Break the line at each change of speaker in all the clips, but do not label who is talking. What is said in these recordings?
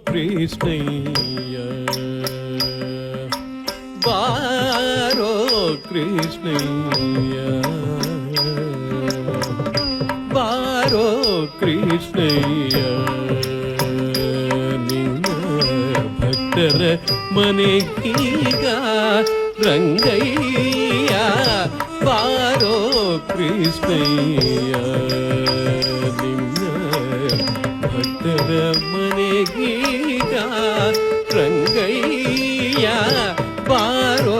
ಕೃಷ್ಣಯ್ಯ ಬಾರೋ ಕೃಷ್ಣಯ್ಯ ಬಾರೋ ಕೃಷ್ಣಯ್ಯ ನಿನ್ನ ಭಕ್ತರ ಮನೆಗೀಗ ರಂಗಯ್ಯ ಬಾರೋ ಕೃಷ್ಣಯ್ಯ ನಿನ್ನ ಭಕ್ತರ ಮನೆಗೀಗ ರಂಗಯ್ಯ ಬಾರೋ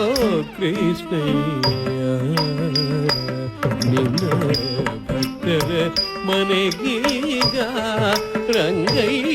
ಕೃಷ್ಣಯ್ಯ ನಿನ್ನ ಭಕ್ತರ ಮನೆಗೀಗ ರಂಗಯ್ಯ